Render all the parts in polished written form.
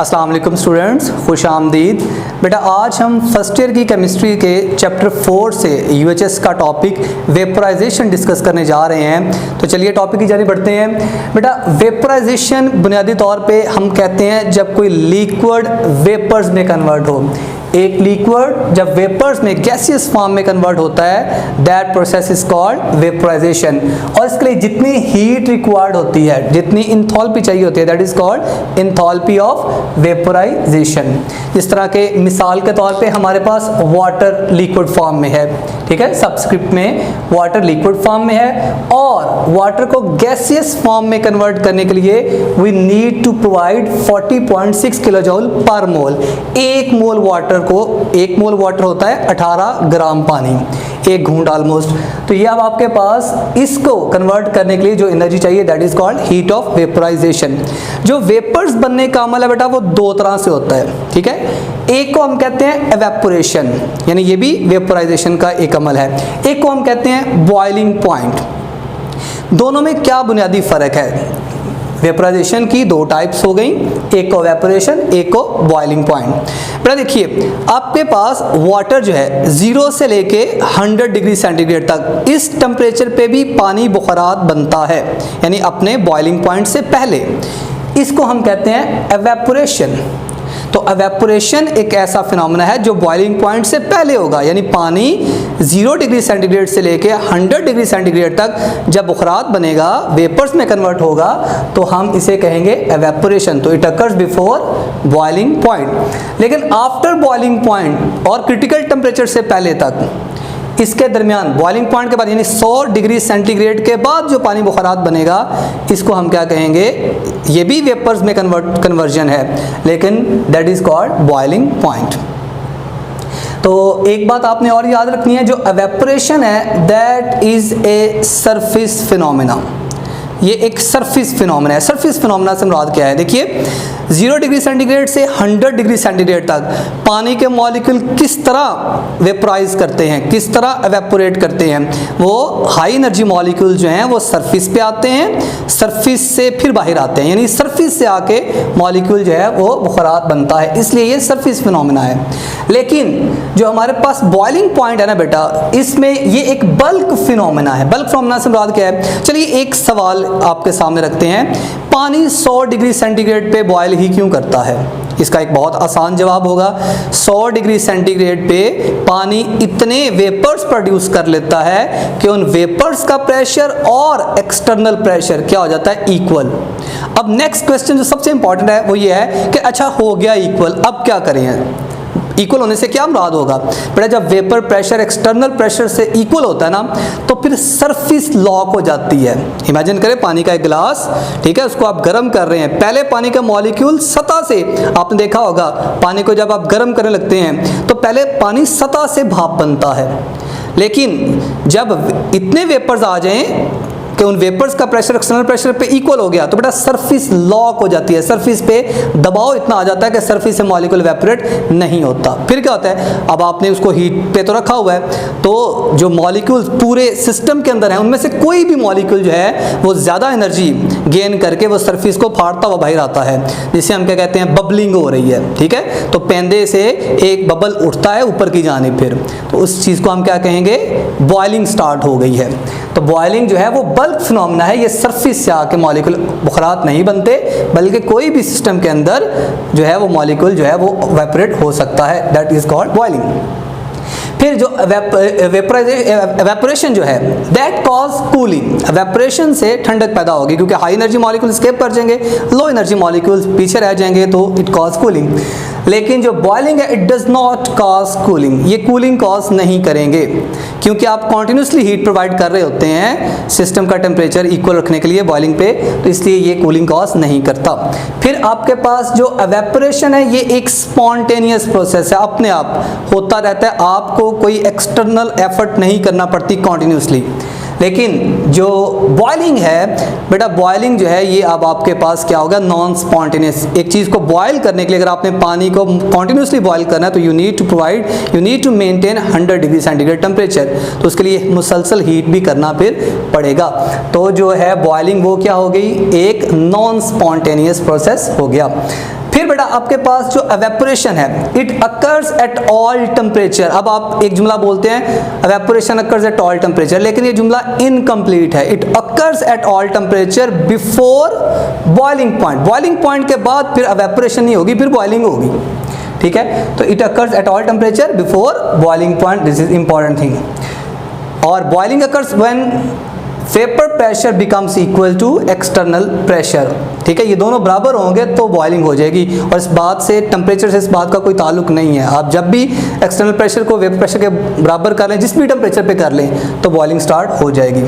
अस्सलाम वालेकुम स्टूडेंट्स, खुश आमदीद। बेटा आज हम फर्स्ट ईयर की केमिस्ट्री के चैप्टर 4 से यूएचएस का टॉपिक वेपराइजेशन डिस्कस करने जा रहे हैं। तो चलिए टॉपिक की जानिब बढ़ते हैं। बेटा वेपराइजेशन बुनियादी तौर पे हम कहते हैं जब कोई लिक्विड वेपर्स में कन्वर्ट हो। एक लिक्विड जब वेपर्स में गैसियस फॉर्म में कन्वर्ट होता है, that process is called vaporisation. और इसके लिए जितनी हीट रिक्वायर्ड होती है, जितनी इंथैल्पी चाहिए होती है, that is called enthalpy of vaporisation. इस तरह के मिसाल के तौर पे हमारे पास वाटर लिक्विड फॉर्म में है, ठीक है, सबस्क्रिप्ट में वाटर लिक्विड फॉर्म में है, और वाटर को गैसियस फॉर्म में कन्वर्ट करने के लिए we need to provide 40.6 kilo joule per mole. एक मोल वाटर होता है 18 ग्राम पानी, एक घूंट ऑलमोस्ट। तो ये अब आपके पास इसको कन्वर्ट करने के लिए जो एनर्जी चाहिए that is called heat of vaporisation. जो वेपर्स बनने का अमल है बेटा वो दो तरह से होता है, ठीक है। एक को हम कहते हैं एवेपोरेशन, यानी ये भी वेपराइजेशन का एक अमल है। एक को हम कहते हैं बॉइलिंग पॉइंट। दोनों में क्या बुनियादी फर्क है? वेपराइजेशन की दो टाइप्स हो गई, एक को एवेपोरेशन, एक को बॉइलिंग पॉइंट। बेटा देखिए आपके पास वाटर जो है 0 से लेके 100 डिग्री सेंटीग्रेड तक इस टेम्परेचर पे भी पानी बुखारात बनता है, यानी अपने बॉइलिंग पॉइंट से पहले। इसको हम कहते हैं एवेपोरेशन। तो एवेपोरेशन एक ऐसा फिनोमेना है जो बॉइलिंग पॉइंट से पहले होगा, यानी पानी 0 डिग्री सेंटीग्रेड से लेके 100 डिग्री सेंटीग्रेड तक जब बुखारात बनेगा, वेपर्स में कन्वर्ट होगा, तो हम इसे कहेंगे एवेपोरेशन। तो it occurs before boiling point. लेकिन आफ्टर बॉइलिंग पॉइंट और क्रिटिकल टेम्परेचर से पहले तक, इसके दरमियान बॉइलिंग पॉइंट के बाद यानी 100 डिग्री सेंटीग्रेड के बाद जो पानी बुखारात बनेगा, इसको हम क्या कहेंगे? ये भी वेपर्स में कन्वर्जन है, लेकिन that is called boiling point. तो एक बात आपने और याद रखनी है, जो एवेपोरेशन है that is a surface phenomena. ये एक सरफेस फिनोमेना है। सरफेस फिनोमेना से मुराद क्या है? देखिए 0 डिग्री सेंटीग्रेड से 100 डिग्री सेंटीग्रेड तक पानी के मॉलिक्यूल किस तरह वेपराइज करते हैं, किस तरह एवेपोरेट करते हैं। वो हाई एनर्जी मॉलिक्यूल जो हैं वो सरफेस पे आते हैं, सरफेस से फिर बाहर आते हैं, यानी सरफेस से आके मॉलिक्यूल जो है वो बुखारात बनता है, इसलिए ये सरफेस फिनोमेना है। लेकिन जो हमारे पास बॉइलिंग पॉइंट है ना बेटा, इसमें ये एक बल्क फिनोमेना है। बल्क फिनोमेना से मुराद क्या है? चलिए एक सवाल आपके सामने रखते हैं, पानी 100 डिग्री सेंटीग्रेड पे बॉयल ही क्यों करता है? इसका एक बहुत आसान जवाब होगा, 100 डिग्री सेंटीग्रेड पे पानी इतने वेपर्स प्रोड्यूस कर लेता है कि उन वेपर्स का प्रेशर और एक्सटर्नल प्रेशर क्या हो जाता है? इक्वल। अब नेक्स्ट क्वेश्चन जो सबसे इंपॉर्टेंट है वो ये है कि अच्छा हो गया इक्वल, अब क्या करें? इक्वल होने से क्या मुराद होगा? बेटा जब वेपर प्रेशर एक्सटर्नल प्रेशर से इक्वल होता है ना, तो फिर सरफेस लॉक हो जाती है। इमेजिन करें पानी का एक गिलास, ठीक है, उसको आप गर्म कर रहे हैं। पहले पानी का मॉलिक्यूल सतह से, आपने देखा होगा पानी को जब आप गर्म करने लगते हैं तो पहले पानी सतह से भाप बनता है, लेकिन जब इतने वेपर्स आ जाएं कि उन वेपर्स का प्रेशर एक्सटर्नल प्रेशर पे इक्वल हो गया, तो बेटा सरफेस लॉक हो जाती है, सरफेस पे दबाव इतना आ जाता है कि सरफेस से मॉलिक्यूल इवेपोरेट नहीं होता। फिर क्या होता है? अब आपने उसको हीट पे तो रखा हुआ है, तो जो मॉलिक्यूल पूरे सिस्टम के अंदर है उनमें से कोई भी मॉलिक्यूल जो है वो ज़्यादा एनर्जी गेन करके वो सरफेस को फाड़ता हुआ बाहर आता है, जिसे हम क्या कहते हैं? बबलिंग हो रही है, ठीक है। तो पेंदे से एक बबल उठता है ऊपर की जानिब, फिर तो उस चीज़ को हम क्या कहेंगे? बॉइलिंग स्टार्ट हो गई है। तो बॉइलिंग जो है वो बल्क फिनोमेना है, ये सरफेस से आके मॉलिक्यूल बुखारात नहीं बनते, बल्कि कोई भी सिस्टम के अंदर जो है वो मॉलिक्यूल जो है वो इवेपोरेट हो सकता है, दैट इज कॉल्ड बॉइलिंग। फिर जो एवेपोरेशन जो है दैट कॉज कूलिंग। एवेपोरेशन से ठंडक पैदा होगी, क्योंकि हाई एनर्जी मॉलिक्यूल एस्केप कर जाएंगे, लो एनर्जी मॉलिक्यूल्स पीछे रह जाएंगे, तो इट कॉज कूलिंग। लेकिन जो बॉइलिंग है it does not cause cooling, ये कूलिंग कॉज नहीं करेंगे, क्योंकि आप कॉन्टिन्यूसली हीट प्रोवाइड कर रहे होते हैं सिस्टम का टेम्परेचर इक्वल रखने के लिए बॉइलिंग पे, तो इसलिए ये कूलिंग कॉज नहीं करता। फिर आपके पास जो एवेपोरेशन है ये एक स्पॉन्टेनियस प्रोसेस है, अपने आप होता रहता है, आपको कोई एक्सटर्नल एफर्ट नहीं करना पड़ती कॉन्टिन्यूसली। लेकिन जो बॉइलिंग है बेटा, बॉइलिंग जो है ये अब आपके पास क्या होगा? Non spontaneous. एक चीज़ को बॉयल करने के लिए अगर आपने पानी को कॉन्टिन्यूसली बॉयल करना है तो you need to maintain 100 degree centigrade temperature, तो उसके लिए मुसलसल हीट भी करना फिर पड़ेगा। तो जो है बॉइलिंग वो क्या हो गई? एक नॉन स्पॉन्टेनियस प्रोसेस हो गया। फिर बेटा आपके पास जो एवेपोरेशन है, it occurs at all temperature. अब आप एक जुमला बोलते हैं evaporation occurs at all temperature, लेकिन ये जुमला इनकम्प्लीट है। It occurs at all temperature before boiling point. Boiling point के बाद फिर एवेपोरेशन नहीं होगी, फिर बॉइलिंग होगी, ठीक है। तो it occurs at all temperature before boiling point, this is important thing. और boiling occurs when vapour pressure becomes equal to external pressure, ठीक है। ये दोनों बराबर होंगे तो बॉइलिंग हो जाएगी, और इस बात से, टेम्परेचर से इस बात का कोई ताल्लुक नहीं है। आप जब भी एक्सटर्नल प्रेशर को वेपर प्रेशर के बराबर कर लें, जिस भी टेम्परेचर पे कर लें, तो बॉइलिंग स्टार्ट हो जाएगी।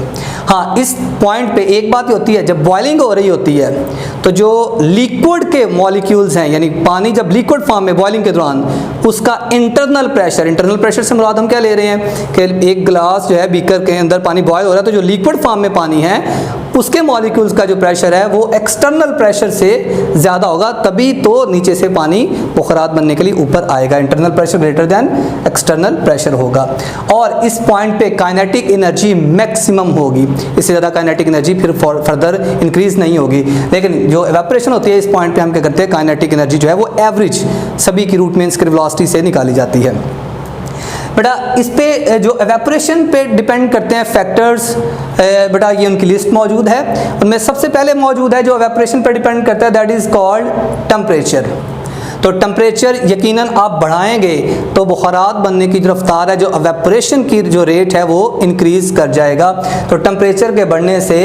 हाँ, इस पॉइंट पे एक बात होती है, जब बॉइलिंग हो रही होती है तो जो लिक्विड के मॉलिक्यूल्स हैं, यानी पानी जब लिक्विड फॉर्म में बॉइलिंग के दौरान, उसका इंटरनल प्रेशर से मुराद हम क्या ले रहे हैं कि एक गिलास जो है, बीकर के अंदर पानी बॉयल हो रहा है, तो जो लिक्विड फॉर्म में पानी है उसके मॉलिक्यूल्स का जो प्रेशर है वो एक्सटर्नल प्रेशर से ज़्यादा होगा, तभी तो नीचे से पानी बुखारात बनने के लिए ऊपर आएगा। Internal pressure greater than external pressure होगा, और इस पॉइंट पे काइनेटिक एनर्जी मैक्सिमम होगी। इससे ज़्यादा काइनेटिक एनर्जी फिर फर्दर इंक्रीज नहीं होगी। लेकिन जो एवेपोरेशन होती है, इस पॉइंट पे हम क्या करते हैं, काइनेटिक एनर्जी जो है वो एवरेज सभी की रूट मीन्स की वेलोसिटी से निकाली जाती है। बेटा इस पे जो एवेपोरेशन पे डिपेंड करते हैं फैक्टर्स, बेटा ये उनकी लिस्ट मौजूद है। उनमें सबसे पहले मौजूद है जो एवेपोरेशन पे डिपेंड करता है, दैट इज़ कॉल्ड टेम्परेचर। तो टेम्परेचर यकीनन आप बढ़ाएंगे तो बुखारात बनने की जो रफ्तार है, जो एवेपोरेशन की जो रेट है वो इंक्रीज़ कर जाएगा। तो टेम्परेचर के बढ़ने से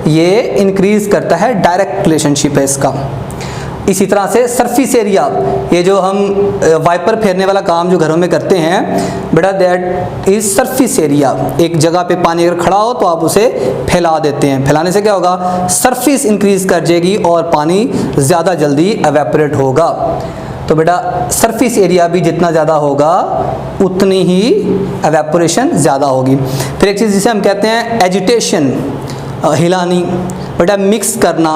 ये इंक्रीज़ करता है, डायरेक्ट रिलेशनशिप है इसका। इसी तरह से सरफेस एरिया, ये जो हम वाइपर फेरने वाला काम जो घरों में करते हैं बेटा, दैट इज सरफेस एरिया। एक जगह पे पानी अगर खड़ा हो तो आप उसे फैला देते हैं, फैलाने से क्या होगा, सरफेस इंक्रीज कर जाएगी और पानी ज़्यादा जल्दी एवेपोरेट होगा। तो बेटा सरफेस एरिया भी जितना ज़्यादा होगा उतनी ही एवेपोरेशन ज़्यादा होगी। फिर एक चीज़ जिसे हम कहते हैं एजिटेशन, हिलानी, बेटा मिक्स करना।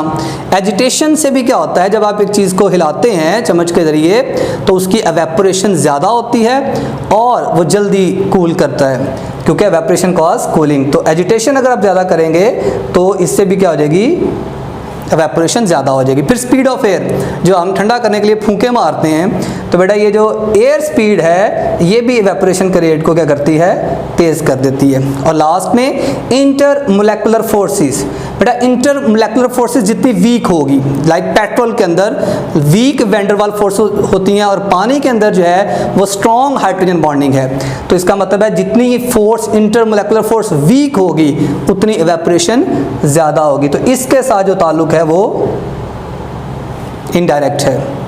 एजिटेशन से भी क्या होता है, जब आप एक चीज़ को हिलाते हैं चम्मच के ज़रिए तो उसकी एवेपोरेशन ज़्यादा होती है और वो जल्दी कूल करता है, क्योंकि एवेपोरेशन कॉज कूलिंग। तो एजिटेशन अगर आप ज़्यादा करेंगे तो इससे भी क्या हो जाएगी, एवेपोरेशन ज़्यादा हो जाएगी। फिर स्पीड ऑफ एयर, जो हम ठंडा करने के लिए फूंके मारते हैं, तो बेटा ये जो एयर स्पीड है ये भी एवेपोरेशन के रेट को क्या करती है, तेज़ कर देती है। और लास्ट में इंटर मोलेकुलर फोर्सेस, बेटा इंटर मोलेकुलर फोर्सेस जितनी वीक होगी, लाइक पेट्रोल के अंदर वीक वैंडरवाल फोर्स होती हैं और पानी के अंदर जो है वो स्ट्रॉन्ग हाइड्रोजन बॉन्डिंग है। तो इसका मतलब है जितनी force inter molecular force week होगी उतनी एवेपोरेशन ज़्यादा होगी। तो इसके साथ जो ताल्लुक है वो इनडायरेक्ट है।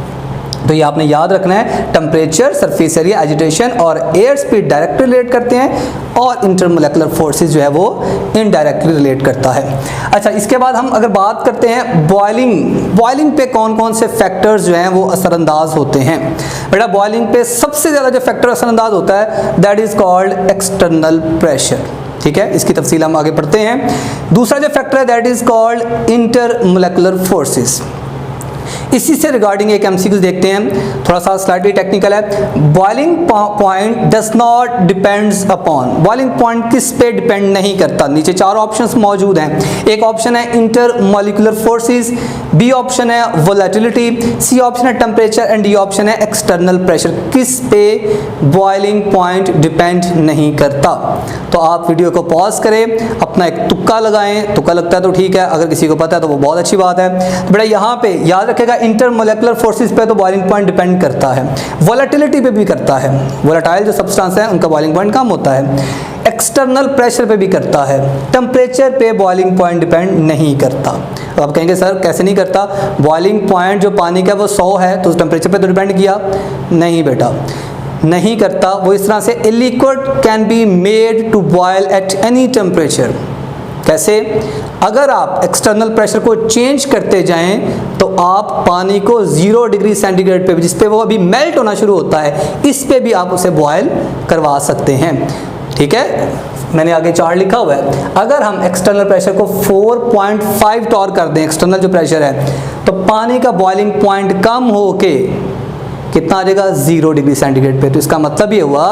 तो ये आपने याद रखना है, टेम्परेचर, सरफेस एरिया, एजिटेशन और एयर स्पीड डायरेक्ट रिलेट करते हैं और इंटरमोलेकुलर फोर्सेस जो है वो इनडायरेक्टली रिलेट करता है। अच्छा, इसके बाद हम अगर बात करते हैं बॉइलिंग पे कौन कौन से फैक्टर्स जो हैं वो असरअंदाज होते हैं। बेटा बॉइलिंग पे सबसे ज़्यादा जो फैक्टर असरअंदाज होता है that is called external pressure, ठीक है। इसकी तफसील हम आगे पढ़ते हैं। दूसरा जो फैक्टर है दैट इज़ कॉल्ड इंटरमोलेकुलर फोर्सेस। इसी से रिगार्डिंग एक एमसीक्यू देखते हैं, थोड़ा सा स्लाइटली टेक्निकल है। Boiling point does not depends upon, boiling point किस पे डिपेंड नहीं करता। नीचे चार ऑप्शंस मौजूद हैं। एक ऑप्शन है इंटरमोलिकुलर फोर्सेस, बी ऑप्शन है वोलेटिलिटी, सी ऑप्शन है टेम्परेचर एंड डी ऑप्शन है एक्सटर्नल प्रेशर। किस पे बॉइलिंग पॉइंट डिपेंड नहीं करता। तो आप वीडियो को पॉज करें, अपना एक तुक्का लगाएं, तुक्का लगता है तो ठीक है, अगर किसी को पता है तो वो बहुत अच्छी बात है। तो बेटा यहाँ पे याद रखेगा इंटरमोलेकुलर फोर्सेस पे तो बॉइलिंग पॉइंट डिपेंड करता है, वोलेटिलिटी पे भी करता है, वोलेटाइल जो सब्सटेंस है उनका बॉइलिंग पॉइंट कम होता है, एक्सटर्नल प्रेशर पे भी करता है, टेम्परेचर पे बॉइलिंग पॉइंट डिपेंड नहीं करता। तो आप कहेंगे सर कैसे नहीं करता, बॉइलिंग पॉइंट जो पानी का वो 100 है तो टेम्परेचर पे तो डिपेंड किया नहीं बेटा, नहीं करता। वो इस तरह से a liquid can be made to boil at any temperature. कैसे, अगर आप एक्सटर्नल प्रेशर को चेंज करते जाएं तो आप पानी को 0 डिग्री सेंटीग्रेड पे, जिस पे वो अभी मेल्ट होना शुरू होता है, इस पे भी आप उसे बॉयल करवा सकते हैं, ठीक है। मैंने आगे चार्ट लिखा हुआ है। अगर हम एक्सटर्नल प्रेशर को 4.5 टॉर कर दें, एक्सटर्नल जो प्रेशर है, तो पानी का बॉइलिंग पॉइंट कम होके कितना आ जाएगा, 0 डिग्री सेंटीग्रेड पे। तो इसका मतलब ये हुआ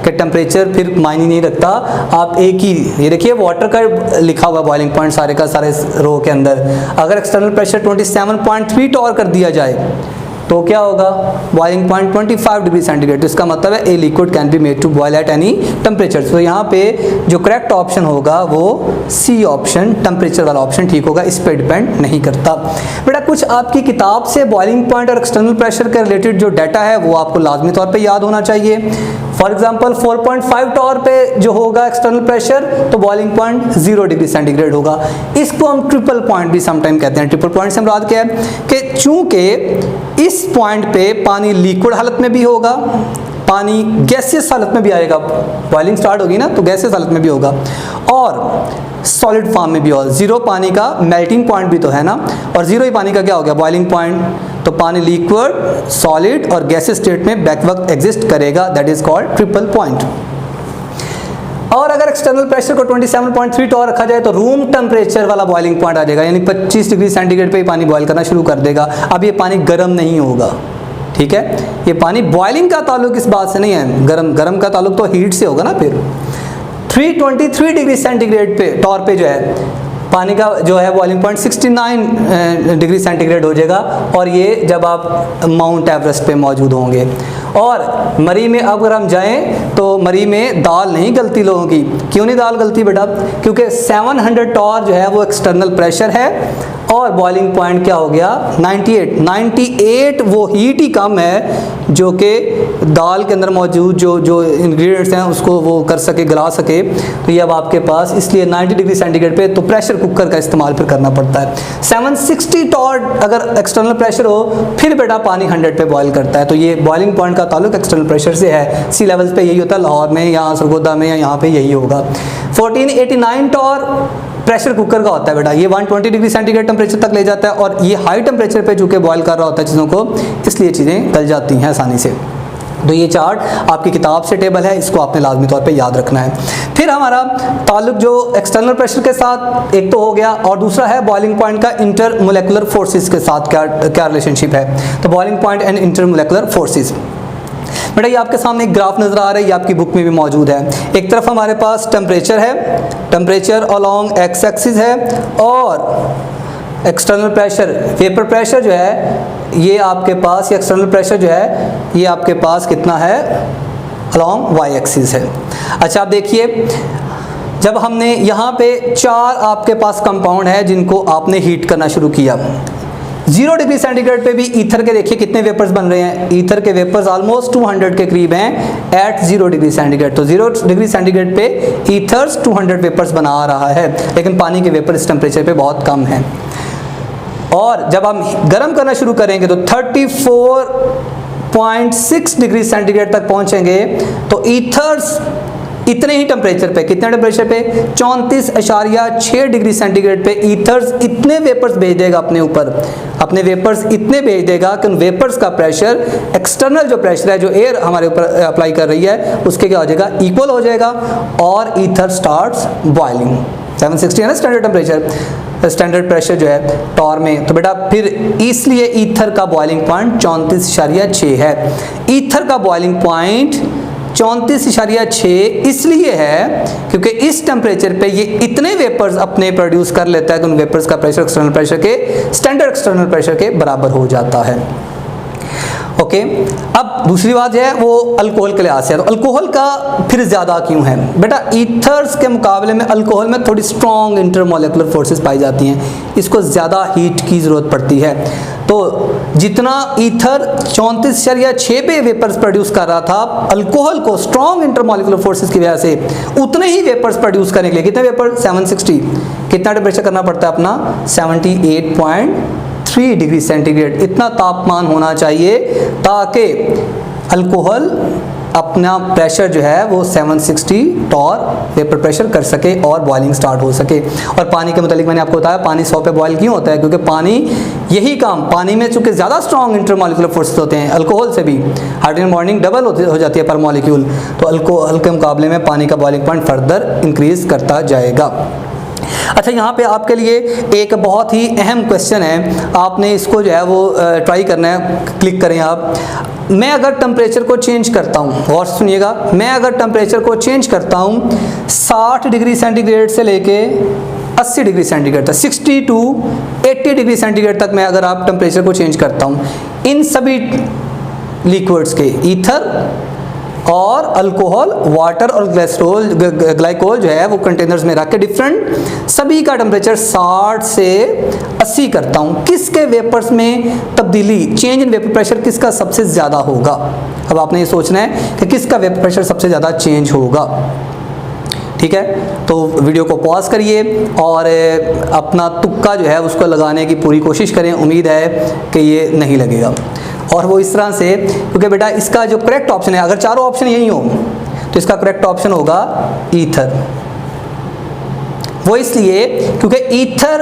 कि टेम्परेचर फिर मायने नहीं रखता। आप एक ही, ये देखिए वाटर का लिखा हुआ बॉइलिंग पॉइंट सारे का सारे रो के अंदर, अगर एक्सटर्नल प्रेशर 27.3 टॉर कर दिया जाए तो क्या होगा, बॉइलिंग पॉइंट 25 डिग्री सेंटीग्रेड। तो इसका मतलब है a liquid can be made to boil at any temperature. तो यहाँ पे जो करेक्ट ऑप्शन होगा वो सी ऑप्शन, टेम्परेचर वाला ऑप्शन ठीक होगा, इस पे डिपेंड नहीं करता। बेटा कुछ आपकी किताब से बॉइलिंग पॉइंट और एक्सटर्नल प्रेशर के रिलेटेड जो डाटा है वो आपको लाजमी तौर पे याद होना चाहिए। फॉर एग्जांपल 4.5 टॉर पे जो होगा एक्सटर्नल प्रेशर, तो बॉइलिंग पॉइंट 0 डिग्री सेंटीग्रेड होगा। इसको हम ट्रिपल पॉइंट भी समटाइम कहते हैं। ट्रिपल पॉइंट से मुराद क्या है कि चूंकि इस पॉइंट पे पानी लिक्विड हालत में भी होगा, पानी गैसियस हालत में भी आएगा, बॉइलिंग स्टार्ट होगी ना तो गैसियस हालत में भी होगा, और सॉलिड फॉर्म में भी होगा। 0 पानी का मेल्टिंग पॉइंट भी तो है ना, और 0 ही पानी का क्या हो गया, बॉइलिंग पॉइंट। तो पानी लिक्विड, सॉलिड और गैसियस स्टेट में बैक वक्त एग्जिस्ट करेगा, that is called triple point. और अगर एक्सटर्नल प्रेशर को 27.3 टॉर रखा जाए तो रूम टेम्परेचर वाला बॉइलिंग पॉइंट आ जाएगा, यानी 25 डिग्री सेंटीग्रेड पे ही पानी बॉयल करना शुरू कर देगा। अब ये पानी गर्म नहीं होगा, ठीक है, ये पानी बॉइलिंग का ताल्लुक इस बात से नहीं है, गर्म का ताल्लुक तो हीट से होगा ना। फिर 323 डिग्री सेंटीग्रेड पे टॉर पे जो है पानी का जो है बॉइलिंग पॉइंट 69 डिग्री सेंटीग्रेड हो जाएगा, और ये जब आप माउंट एवरेस्ट पे मौजूद होंगे। और मरी में अगर हम जाएं तो मरी में दाल नहीं गलती लोगों की। क्यों नहीं दाल गलती बेटा, क्योंकि 700 टॉर जो है वो एक्सटर्नल प्रेशर है, और बॉइलिंग पॉइंट क्या हो गया 98 वो हीट ही कम है जो कि दाल के अंदर मौजूद जो इंग्रेडिएंट्स हैं उसको वो कर सके, गला सके। तो ये अब आपके पास इसलिए 90 डिग्री सेंटीग्रेड पे तो प्रेशर कुकर का इस्तेमाल फिर करना पड़ता है। 760 टॉर अगर एक्सटर्नल प्रेशर हो फिर बेटा पानी 100 पे बॉयल करता है। तो ये बॉइलिंग पॉइंट का ताल्लुक एक्सटर्नल प्रेशर से है। सी लेवल्स पे यही होता है, लाहौर में या सरगोदा में या यहाँ पे यही होगा। 1489 टॉर प्रेशर कुकर का होता है बेटा, ये 120 डिग्री सेंटीग्रेड टेम्परेचर तक ले जाता है, और ये हाई टेम्परेचर पे चूंकि बॉयल कर रहा होता है चीज़ों को, इसलिए चीज़ें गल जाती हैं आसानी से। तो ये चार्ट आपकी किताब से टेबल है, इसको आपने लाजमी तौर पे याद रखना है। फिर हमारा ताल्लुक जो एक्सटर्नल प्रेशर के साथ एक तो हो गया, और दूसरा है बॉइलिंग पॉइंट का इंटर मोलेकुलर फोर्सेस के साथ क्या रिलेशनशिप है। तो boiling point and inter molecular forces, बेटा ये आपके सामने एक ग्राफ नजर आ रहा है, ये आपकी बुक में भी मौजूद है। एक तरफ हमारे पास टेम्परेचर है, टेम्परेचर अलोंग एक्स एक्सिस है, और एक्सटर्नल प्रेशर, वेपर प्रेशर जो है ये आपके पास, ये एक्सटर्नल प्रेशर जो है ये आपके पास कितना है, अलोंग वाई एक्सिस है। अच्छा आप देखिए, जब हमने यहाँ पे 4 आपके पास कंपाउंड है जिनको आपने हीट करना शुरू किया, 0 डिग्री सेंटीग्रेड पे भी ईथर के देखिए कितने वेपर्स बन रहे हैं। ईथर के वेपर्स ऑलमोस्ट 200 के करीब हैं एट 0 डिग्री सेंटीग्रेड। तो 0 डिग्री सेंटीग्रेड पे ईथर्स 200 वेपर्स बना रहा है, लेकिन पानी के वेपर इस टेम्परेचर पे बहुत कम है। और जब हम गर्म करना शुरू करेंगे तो 34.6 डिग्री सेंटीग्रेड तक पहुंचेंगे, तो ईथर्स इतने ही टेम्परेचर पे, कितने टेम्परेचर पे 34.6 डिग्री सेंटीग्रेड पे ईथर्स इतने वेपर्स भेज देगा अपने ऊपर, अपने वेपर्स इतने भेज देगा कि उन वेपर्स का प्रेशर, एक्सटर्नल जो प्रेशर है जो एयर हमारे ऊपर अप्लाई कर रही है, उसके क्या हो जाएगा, इक्वल हो जाएगा, और ईथर स्टार्ट्स बॉइलिंग। 760 है ना स्टैंडर्ड टेम्परेचर, स्टैंडर्ड प्रेशर जो है टॉर में। तो बेटा फिर इसलिए ईथर का बॉइलिंग पॉइंट 34.6 है। ईथर का बॉइलिंग पॉइंट 34.6 इसलिए है क्योंकि इस टेम्परेचर पे ये इतने वेपर्स अपने प्रोड्यूस कर लेता है कि उन वेपर्स का प्रेशर एक्सटर्नल प्रेशर के, स्टैंडर्ड एक्सटर्नल प्रेशर के बराबर हो जाता है। ओके, अब दूसरी बात है वो अल्कोहल के लिहाज से। तो अल्कोहल का फिर ज़्यादा क्यों है बेटा, ईथर्स के मुकाबले में अल्कोहल में थोड़ी स्ट्रॉन्ग इंटरमोलेकुलर फोर्सेस पाई जाती हैं, इसको ज़्यादा हीट की ज़रूरत पड़ती है। तो जितना ईथर 34.6 पे वेपर्स प्रोड्यूस कर रहा था, अल्कोहल को स्ट्रॉन्ग इंटरमोलेकुलर फोर्सेस की वजह से उतने ही वेपर्स प्रोड्यूस करने के लिए कितने वेपर 760, कितना टेम्परेचर करना पड़ता है अपना 78.3 डिग्री सेंटीग्रेड, इतना तापमान होना चाहिए ताकि अल्कोहल अपना प्रेशर जो है वो 760 टॉर वेपर प्रेशर कर सके और बॉइलिंग स्टार्ट हो सके। और पानी के मुतालिक मैंने आपको बताया पानी 100 पे बॉयल क्यों होता है, क्योंकि पानी यही काम, पानी में चूंकि ज़्यादा स्ट्रॉन्ग इंटरमोलिकुलर फोर्सेस होते हैं अल्कोहल से भी, हाइड्रोजन बॉन्डिंग डबल हो जाती है पर मॉलिक्यूल, तो अल्कोहल के मुकाबले में पानी का बॉइलिंग पॉइंट फर्दर इंक्रीज करता जाएगा। अच्छा, यहाँ पे आपके लिए एक बहुत ही अहम क्वेश्चन है, आपने इसको जो है वो ट्राई करना है, क्लिक करें आप। मैं अगर टेम्परेचर को चेंज करता हूँ, गौर से सुनिएगा, मैं अगर टेम्परेचर को चेंज करता हूँ 60 डिग्री सेंटीग्रेड से लेके 80 डिग्री सेंटीग्रेड तक, 60 to 80 डिग्री सेंटीग्रेड तक मैं अगर आप टेम्परेचर को चेंज करता हूँ, इन सभी लिक्विड्स के, ईथर और अल्कोहल, वाटर और ग्लाइकोल जो है वो कंटेनर्स में रख के डिफरेंट सभी का टेम्परेचर 60 से 80 करता हूँ। किसके वेपर्स में तब्दीली, चेंज इन वेपर प्रेशर किसका सबसे ज़्यादा होगा? अब आपने ये सोचना है कि किसका वेपर प्रेशर सबसे ज़्यादा चेंज होगा। ठीक है, तो वीडियो को पॉज करिए और अपना तुक्का जो है उसको लगाने की पूरी कोशिश करें। उम्मीद है कि ये नहीं लगेगा। और वो इस तरह से, क्योंकि बेटा इसका जो करेक्ट ऑप्शन है, अगर चारों ऑप्शन यही हो तो इसका करेक्ट ऑप्शन होगा ईथर। वो इसलिए क्योंकि ईथर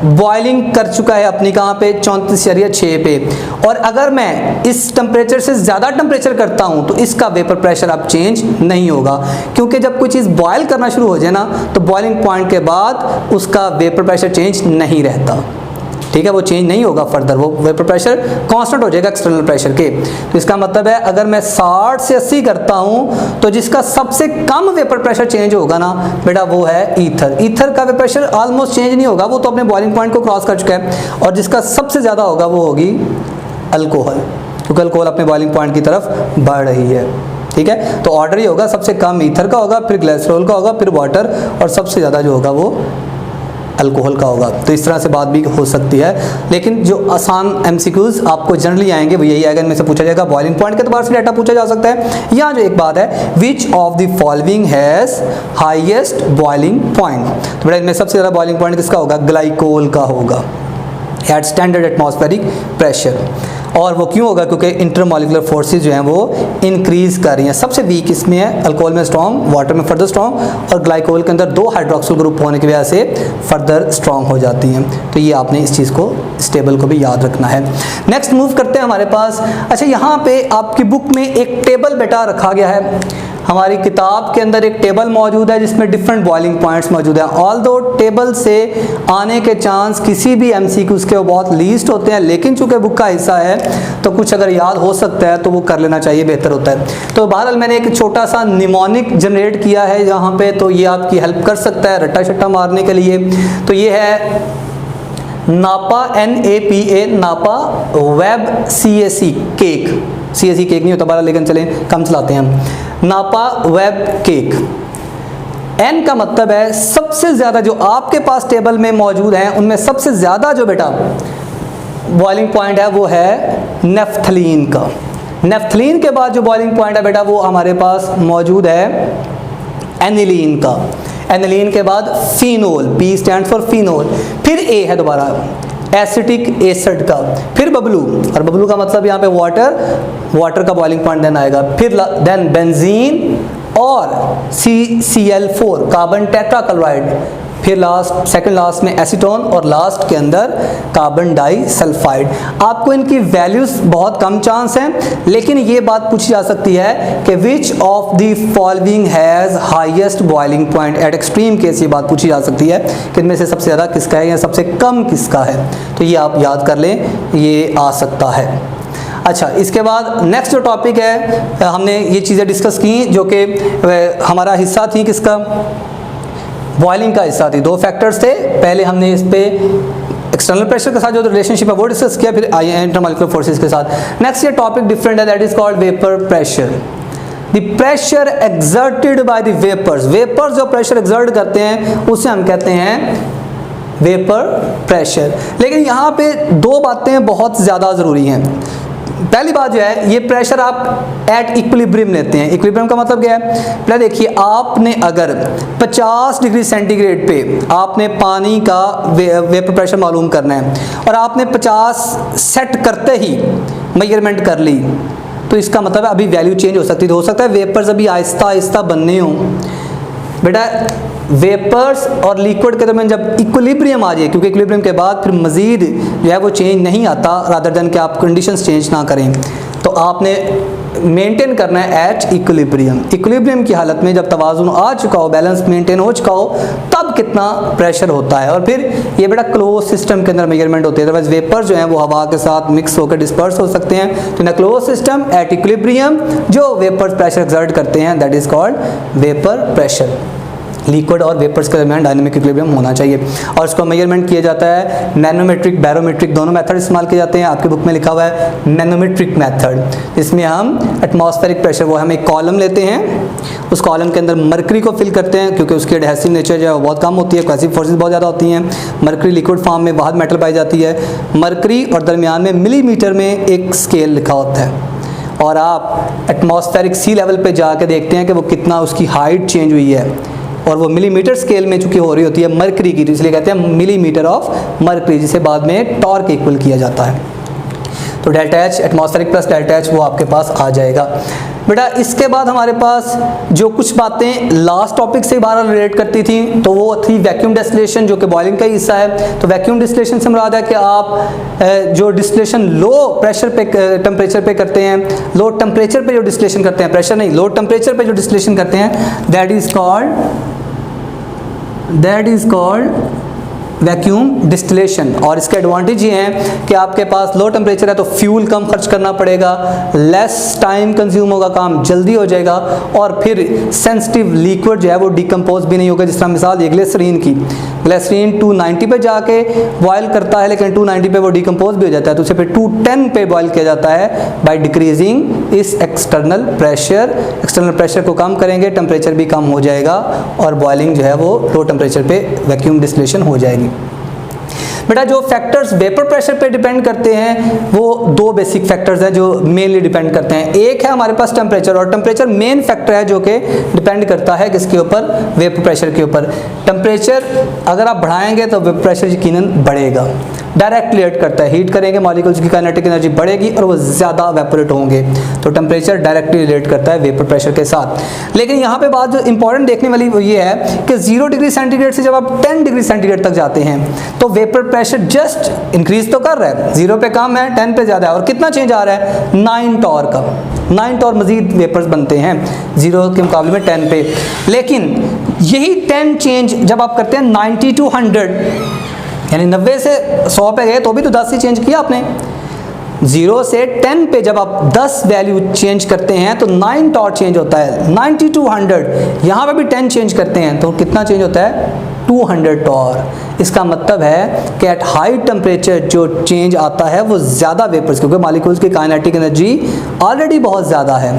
बॉइलिंग कर चुका है अपनी कहाँ पे, 34.6 पे, और अगर मैं इस टेम्परेचर से ज़्यादा टेम्परेचर करता हूँ तो इसका वेपर प्रेशर अब चेंज नहीं होगा, क्योंकि जब कोई चीज़ बॉयल करना शुरू हो जाए ना तो बॉइलिंग पॉइंट के बाद उसका वेपर प्रेशर चेंज नहीं रहता। ठीक है, वो चेंज नहीं होगा फर्दर, वो वेपर प्रेशर कांस्टेंट हो जाएगा एक्सटर्नल प्रेशर के। तो इसका मतलब है अगर मैं 60 से 80 करता हूं तो जिसका सबसे कम वेपर प्रेशर चेंज होगा ना बेटा वो है ईथर। ईथर का वेपर प्रेशर ऑलमोस्ट चेंज नहीं होगा, वो तो अपने बॉइलिंग पॉइंट को क्रॉस कर चुका है। और जिसका सबसे ज़्यादा होगा वो होगी अल्कोहल, क्योंकि अल्कोहल अपने बॉइलिंग पॉइंट की तरफ बढ़ रही है। ठीक है, तो ऑर्डर ही होगा, सबसे कम ईथर का होगा, फिर ग्लिसरॉल का होगा, फिर वाटर, और सबसे ज़्यादा जो होगा वो अल्कोहल का होगा। तो इस तरह से बात भी हो सकती है, लेकिन जो आसान एमसीक्यूज आपको जनरली आएंगे वो यही आएगा, इनमें से पूछा जाएगा बॉइलिंग पॉइंट के एतबार से डाटा पूछा जा सकता है। या जो एक बात है, which of the following has highest boiling point, तो बेटा इनमें सबसे ज़्यादा बॉइलिंग पॉइंट किसका होगा? ग्लाइकोल का होगा एट स्टैंडर्ड एटमॉस्फेरिक प्रेशर। और वो क्यों होगा? क्योंकि इंटरमॉलिकुलर फोर्सेस जो हैं वो इंक्रीज कर रही हैं। सबसे वीक इसमें है, अल्कोहल में स्ट्रॉन्ग, वाटर में फर्दर स्ट्रॉन्ग, और ग्लाइकोल के अंदर 2 हाइड्रोक्सिल ग्रुप होने की वजह से फर्दर स्ट्रॉन्ग हो जाती हैं। तो ये आपने इस चीज़ को, इस टेबल को भी याद रखना है। नेक्स्ट मूव करते हैं हमारे पास। अच्छा, यहाँ पे आपकी बुक में एक टेबल बेटा रखा गया है, हमारी किताब के अंदर एक टेबल मौजूद है जिसमें डिफरेंट बॉइलिंग पॉइंट्स मौजूद हैं। ऑल्दो टेबल से आने के चांस किसी भी एमसीक्यूज के वो बहुत लीस्ट होते हैं, लेकिन चूंकि बुक का हिस्सा है तो कुछ अगर याद हो सकता है तो वो कर लेना चाहिए, बेहतर होता है। तो बहरहाल मैंने एक छोटा सा निमोनिक जनरेट किया है यहाँ पे, तो ये आपकी हेल्प कर सकता है रट्टा शट्टा मारने के लिए। तो ये है नापा, NAPA, नापा web CAC cake, CAC cake नहीं होता बारह, लेकिन चलें कम चलाते हैं हम, नापा वेब केक। N का मतलब है सबसे ज़्यादा जो आपके पास टेबल में मौजूद हैं उनमें सबसे ज़्यादा जो बेटा बॉइलिंग पॉइंट है वो है नेफ्थलीन का। नेफ्थलीन के बाद जो बॉइलिंग पॉइंट है बेटा वो हमारे पास मौजूद है एनिलीन का। एनिलीन के बाद phenol, P stand for phenol, फिर A है दोबारा एसिटिक एसिड का, फिर बबलू, और बबलू का मतलब यहाँ पे वाटर, वाटर का बॉइलिंग पॉइंट देन आएगा, फिर देन बेंजीन और CCl4 कार्बन टेट्राक्लोराइड, फिर लास्ट सेकंड लास्ट में एसीटोन, और लास्ट के अंदर कार्बन डाई सल्फाइड। आपको इनकी वैल्यूज बहुत कम चांस हैं, लेकिन ये बात पूछी जा सकती है कि which of the following has highest boiling point eight extreme case, ये बात पूछी जा सकती है कि इनमें से सबसे ज़्यादा किसका है या सबसे कम किसका है। तो ये आप याद कर लें, ये आ सकता है। अच्छा, इसके बाद नेक्स्ट जो टॉपिक है, हमने ये चीज़ें डिस्कस की जो कि हमारा हिस्सा थी किसका, बॉइलिंग का हिस्सा थी। 2 फैक्टर्स थे, पहले हमने इस पे एक्सटर्नल प्रेशर के साथ जो रिलेशनशिप है वो डिस्कस किया, फिर इंटरमॉलिक्यूलर फोर्सेस के साथ। नेक्स्ट ये टॉपिक डिफरेंट है, that is called vapour pressure. The pressure exerted by the vapours, vapours जो प्रेशर एक्सर्ट करते हैं उसे हम कहते हैं वेपर प्रेशर। लेकिन यहाँ पे 2 बातें बहुत ज़्यादा ज़रूरी हैं। पहली बात जो है, ये प्रेशर आप एट इक्विलिब्रियम लेते हैं। इक्विलिब्रियम का मतलब क्या है? पहले देखिए, आपने अगर 50 डिग्री सेंटीग्रेड पे आपने पानी का वेपर प्रेशर मालूम करना है और आपने 50 सेट करते ही मेजरमेंट कर ली, तो इसका मतलब है अभी वैल्यू चेंज हो सकती है। हो सकता है वेपर्स अभी आहिस्ता आहिस्ता बनने हों। बेटा वेपर्स और लिक्विड के दरमियान जब इक्विलिब्रियम आ जाए, क्योंकि इक्विलिब्रियम के बाद फिर मज़ीद जो है वो चेंज नहीं आता, रादर देन कि आप कंडीशंस चेंज ना करें, तो आपने मेंटेन करना है एट इक्विलिब्रियम। इक्विलिब्रियम की हालत में जब तवाज़ुन आ चुका हो, बैलेंस मेंटेन हो चुका हो, तब कितना प्रेशर होता है। और फिर ये बेटा क्लोज सिस्टम के अंदर मेजरमेंट होती है, अदरवाइज वेपर जो है वो हवा के साथ मिक्स होकर डिस्पर्स हो सकते हैं। तो in close system at equilibrium जो वेपर प्रेशर एक्सर्ट करते हैं, that is called vapour pressure. Liquid और वेपर्स के दरमियान डायनामिक इक्विलिब्रियम होना चाहिए। और इसको मेजरमेंट किया जाता है नैनोमेट्रिक, बैरोमेट्रिक दोनों मेथड इस्तेमाल किए जाते हैं। आपकी बुक में लिखा हुआ है नैनोमेट्रिक मेथड, जिसमें हम एटमॉस्फेरिक प्रेशर, वो हम एक कॉलम लेते हैं, उस कॉलम के अंदर मरकरी को फिल करते हैं क्योंकि उसकी एडहेसिव नेचर जो है वो बहुत कम होती है, कोहेसिव फोर्सेस बहुत ज़्यादा होती हैं। मरकरी लिक्विड फॉर्म में बाहर मेटल पाई जाती है। मरकरी और दरमियान में मिलीमीटर में एक स्केल लिखा होता है और आप एटमॉस्फेरिक सी लेवल पे जाके देखते हैं कि वो कितना उसकी हाइट चेंज हुई है, और वो मिलीमीटर स्केल में चूंकि हो रही होती है मरकरी की, तो इसलिए कहते हैं मिलीमीटर ऑफ मरकरी, जिसे बाद में टॉर्क इक्वल किया जाता है। तो delta H, atmospheric plus delta H, वो आपके पास आ जाएगा। बेटा इसके बाद हमारे पास जो कुछ बातें लास्ट टॉपिक से बाहर रिलेट करती थी, तो वो थी वैक्यूम डिस्टिलेशन, जो कि बॉइलिंग का ही हिस्सा है। तो वैक्यूम डिस्टिलेशन से मुराद है कि आप जो डिस्टिलेशन लो प्रेशर पे, टेम्परेचर पे करते हैं, लो टेम्परेचर पे जो डिस्टिलेशन करते हैं, प्रेशर नहीं, लो टेम्परेचर पे जो डिस्टिलेशन करते हैं, that is called vacuum distillation. और इसके एडवांटेज ये हैं कि आपके पास लो टेम्परेचर है तो फ्यूल कम खर्च करना पड़ेगा, लेस टाइम कंज्यूम होगा, काम जल्दी हो जाएगा, और फिर सेंसिटिव लिक्विड जो है वो डिकम्पोज भी नहीं होगा। जिस तरह मिसाल ये ग्लिसरीन की, ग्लिसरीन 290 पे जाके बॉयल करता है, लेकिन 290 पे वो डिकम्पोज भी हो जाता है, तो उसे फिर 210 पे बॉयल किया जाता है बाय डिक्रीजिंग इस एक्सटर्नल प्रेशर। एक्सटर्नल प्रेशर को कम करेंगे, टेम्परेचर भी कम हो जाएगा और बॉइलिंग जो है वो लो टेम्परेचर पे वैक्यूम डिस्टिलेशन हो जाएगी। बेटा जो फैक्टर्स वेपर प्रेशर पे डिपेंड करते हैं वो दो बेसिक फैक्टर्स हैं जो मेनली डिपेंड करते हैं। एक है हमारे पास टेम्परेचर, और टेम्परेचर मेन फैक्टर है जो कि डिपेंड करता है किसके ऊपर, वेपर प्रेशर के ऊपर। टेम्परेचर अगर आप बढ़ाएंगे तो वेपर प्रेशर यकीनन बढ़ेगा, डायरेक्ट रिलेट करता है, हीट करेंगे मॉलिक्यूल्स की काइनेटिक एनर्जी बढ़ेगी और वो ज़्यादा वेपोरेट होंगे। तो टेम्परेचर डायरेक्टली रिलेट करता है वेपर प्रेशर के साथ। लेकिन यहाँ पे बात जो इंपॉर्टेंट देखने वाली वो ये है कि 0 डिग्री सेंटीग्रेड से जब आप 10 डिग्री सेंटीग्रेड तक जाते हैं तो वेपर प्रेशर जस्ट इंक्रीज तो कर रहा है, 0 पे कम है, 10 पे ज़्यादा है, और कितना चेंज आ रहा है, 9 टॉर का, 9 टॉर मजीद वेपर्स बनते हैं 0 के मुकाबले में 10 पे। लेकिन यही 10 चेंज जब आप करते हैं 90 to 100, यानी 90 से 100 पे गए तो भी तो 10 ही चेंज किया आपने। 0 से 10 पे जब आप 10 वैल्यू चेंज करते हैं तो 9 टॉर चेंज होता है। 90 to 100 यहाँ पे भी 10 चेंज करते हैं तो कितना चेंज होता है, 200 टॉर। इसका मतलब है कि एट हाई टेम्परेचर जो चेंज आता है वो ज़्यादा वेपर्स, क्योंकि मॉलिक्यूल्स की काइनेटिक एनर्जी ऑलरेडी बहुत ज़्यादा है।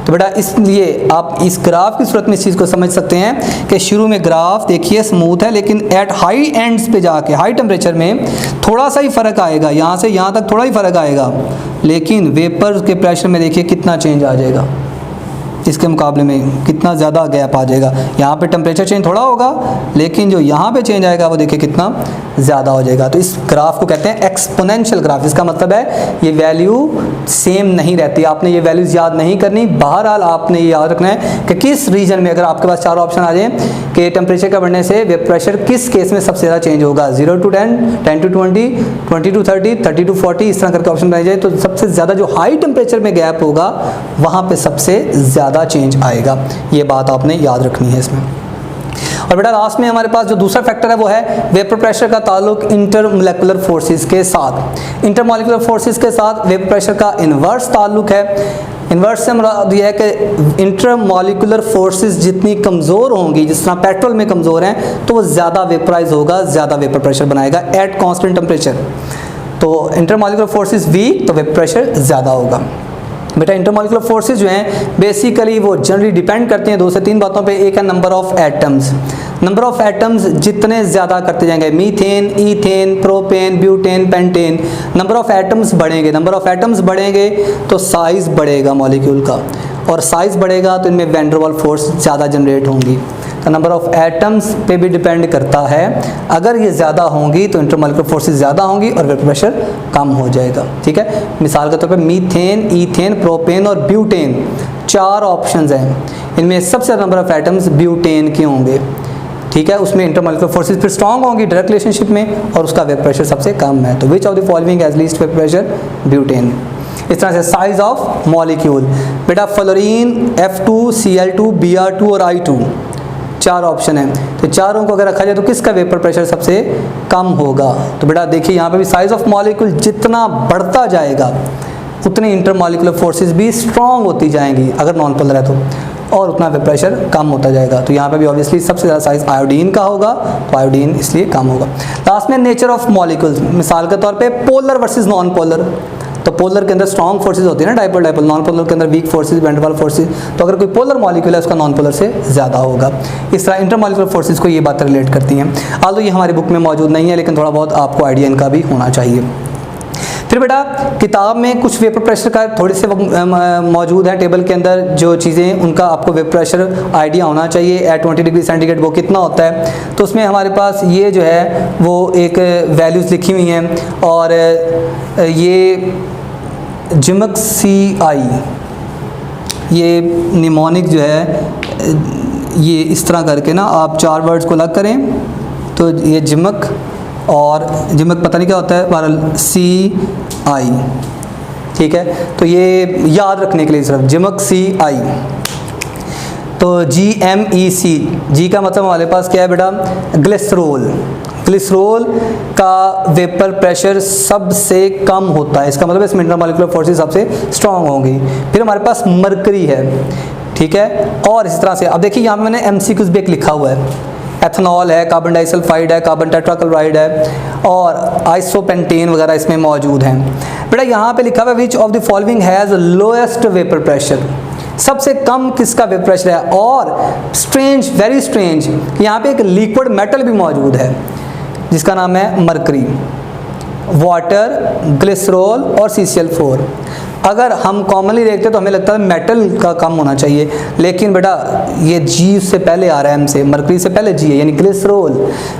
तो बेटा इसलिए आप इस ग्राफ की सूरत में इस चीज़ को समझ सकते हैं कि शुरू में ग्राफ देखिए स्मूथ है, लेकिन एट हाई एंड्स पे जाके हाई टेम्परेचर में थोड़ा सा ही फ़र्क आएगा, यहाँ से यहाँ तक थोड़ा ही फ़र्क आएगा, लेकिन वेपर के प्रेशर में देखिए कितना चेंज आ जाएगा, इसके मुकाबले में कितना ज़्यादा गैप आ जाएगा। यहाँ पे टेम्परेचर चेंज थोड़ा होगा, लेकिन जो यहाँ पे चेंज आएगा वो देखिए कितना ज़्यादा हो जाएगा। तो इस ग्राफ को कहते हैं एक्सपोनेंशियल ग्राफ। इसका मतलब है ये वैल्यू सेम नहीं रहती, आपने ये वैल्यूज़ याद नहीं करनी। बहरहाल आपने ये याद रखना है कि किस रीजन में, अगर आपके पास 4 ऑप्शन आ जाए कि टेम्परेचर का बढ़ने से वेपर प्रेशर किस केस में सबसे ज़्यादा चेंज होगा, 0 to 10, 10 to 20, 20 to 30, 30 to 40, इस तरह करके ऑप्शन बनाए जाए तो सबसे ज़्यादा जो हाई टेम्परेचर में गैप होगा वहाँ पर सबसे ज़्यादा चेंज आएगा। ये बात आपने याद रखनी है इसमें। और बेटा लास्ट में हमारे पास जो दूसरा फैक्टर है वो है वेपर प्रेशर का ताल्लुक इंटरमोलेकुलर फोर्सेस के साथ। इंटरमोलेकुलर फोर्सेस के साथ वेपर प्रेशर का इन्वर्स ताल्लुक है। इन्वर्स से मुराद ये है कि इंटरमोलिकुलर फोर्सेस जितनी कमज़ोर होंगी, जिस तरह पेट्रोल में कमज़ोर हैं, तो वो ज़्यादा वेपराइज होगा, ज़्यादा वेपर प्रेशर बनाएगा एट कॉन्स्टेंट टेम्परेचर। तो इंटरमोलिकुलर फोर्सेस वीक तो वेपर प्रेशर ज़्यादा होगा। बेटा इंटरमोलिकुलर फोर्सेस जो हैं बेसिकली वो जनरली डिपेंड करते हैं 2 से 3 बातों पे। एक है number of atoms. Number of atoms जितने ज़्यादा करते जाएंगे, methane, ethane, propane, butane, pentane, number of atoms बढ़ेंगे। नंबर ऑफ एटम्स बढ़ेंगे तो साइज़ बढ़ेगा मॉलिक्यूल का, और साइज़ बढ़ेगा तो इनमें वैन डर वाल्स फोर्स ज़्यादा जनरेट होंगी। तो नंबर ऑफ एटम्स पे भी डिपेंड करता है। अगर ये ज़्यादा होंगी तो इंटरमोलिकुलर फोर्सेस ज़्यादा होंगी और वेपर प्रेशर कम हो जाएगा। ठीक है, मिसाल के तौर पे मीथेन, ईथेन, प्रोपेन और ब्यूटेन 4 ऑप्शंस हैं। इनमें सबसे ज़्यादा नंबर ऑफ एटम्स ब्यूटेन के होंगे। ठीक है, उसमें इंटरमोलिकुलर फोर्सेस फिर स्ट्रॉन्ग होंगी डायरेक्ट रिलेशनशिप में, और उसका वेपर प्रेशर सबसे कम है। तो which of the following has least vapour pressure, butane. इस तरह से साइज ऑफ मॉलिक्यूल, बेटा फ्लोरीन, F2Cl2 Br2 और I2 4 ऑप्शन है। तो चारों को अगर रखा जाए तो किसका वेपर प्रेशर सबसे कम होगा। तो बेटा देखिए यहाँ पे भी साइज ऑफ मॉलिक्यूल जितना बढ़ता जाएगा उतनी इंटरमोलिकुलर फोर्सेस भी स्ट्रॉन्ग होती जाएंगी अगर नॉन पोलर है तो। और उतना वेपर प्रेशर कम होता जाएगा। तो यहाँ पे भी ऑब्वियसली सबसे ज़्यादा साइज आयोडीन का होगा, तो आयोडीन इसलिए कम होगा। लास्ट में नेचर ऑफ मॉलिक्यूल्स, मिसाल के तौर पे पोलर वर्सेस नॉन पोलर। तो पोलर के अंदर स्ट्रॉन्ग फोर्सेज होती है ना, डाइपोल डाइपोल, नॉन पोलर के अंदर weak forces, van der Waals forces. तो अगर कोई पोलर मॉलिक्यूल है उसका नॉन पोलर से ज़्यादा होगा। इस तरह इंटरमॉलिक्यूलर फोर्सेज को ये बातें रिलेट करती हैं। आल्दो ये हमारी बुक में मौजूद नहीं है, लेकिन थोड़ा बहुत आपको आइडिया इनका भी होना चाहिए। फिर बेटा किताब में कुछ वेपर प्रेशर का थोड़ी से मौजूद है टेबल के अंदर, जो चीज़ें उनका आपको वेपर प्रेशर आइडिया होना चाहिए। एट 20 डिग्री सेंटीग्रेड वो कितना होता है। तो उसमें हमारे पास ये जो है वो एक वैल्यूज़ लिखी हुई हैं, और ये जिमक CI, ये निमोनिक जो है, ये इस तरह करके ना आप 4 वर्ड्स को अलग करें, तो ये जिमक, और जिमक पता नहीं क्या होता है, बहरहाल CI, ठीक है। तो ये याद रखने के लिए सिर्फ जिमक CI। तो GMEC, जी का मतलब हमारे पास क्या है बेटा, ग्लिसरॉल। ग्लिसरॉल का वेपर प्रेशर सबसे कम होता है, इसका मतलब इसमें इंटरमॉलिक्यूलर फोर्सेस सबसे स्ट्रांग होंगी। फिर हमारे पास मरकरी है, ठीक है। और इस तरह से अब देखिए यहाँ पे मैंने MCQs भी एक लिखा हुआ है, एथनॉल है, कार्बन डाइसल्फाइड है, कार्बन टेट्राक्लोराइड है, और आइसोपेंटेन वगैरह इसमें मौजूद हैं। बेटा यहाँ पे लिखा हुआ है which of the following has lowest vapour pressure, सबसे कम किसका वेपर प्रेशर है। और स्ट्रेंज, वेरी स्ट्रेंज, यहाँ पे एक लिक्विड मेटल भी मौजूद है जिसका नाम है मरकरी, वाटर, ग्लिसरॉल और CCl4। अगर हम कॉमनली देखते हैं तो हमें लगता है मेटल का कम होना चाहिए, लेकिन बेटा ये G से पहले आ रहा है, M से, मरकरी से पहले G है, यानी ग्लिसरॉल।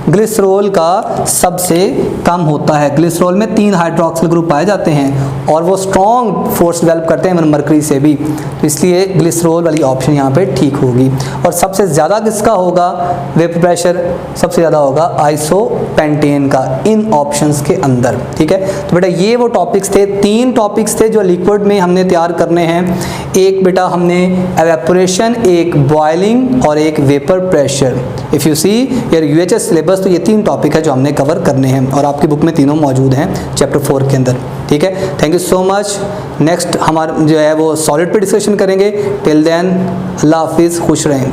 ग्लिसरॉल का सबसे कम होता है। ग्लिसरॉल में 3 हाइड्रोक्सिल ग्रुप पाए जाते हैं और वो स्ट्रॉन्ग फोर्स डेवलप करते हैं मरकरी से भी, तो इसलिए ग्लिसरॉल वाली ऑप्शन यहाँ पे ठीक होगी। और सबसे ज़्यादा किसका होगा वेपर प्रेशर, सबसे ज़्यादा होगा आइसोपेंटेन का इन ऑप्शंस के अंदर, ठीक है। तो बेटा ये वो टॉपिक्स थे, 3 टॉपिक्स थे जो लिक्विड में हमने तैयार करने हैं। एक बेटा हमने एवेपोरेशन, एक बॉइलिंग और एक vapour pressure. If you see your UHS syllabus, तो ये 3 टॉपिक है जो हमने कवर करने हैं, और आपकी बुक में तीनों मौजूद हैं चैप्टर 4 के अंदर, ठीक है। Thank you so much. Next हमारा जो है वो सॉलिड पे डिस्कशन करेंगे। टिल देन अल्लाह हाफिज़, खुश रहें।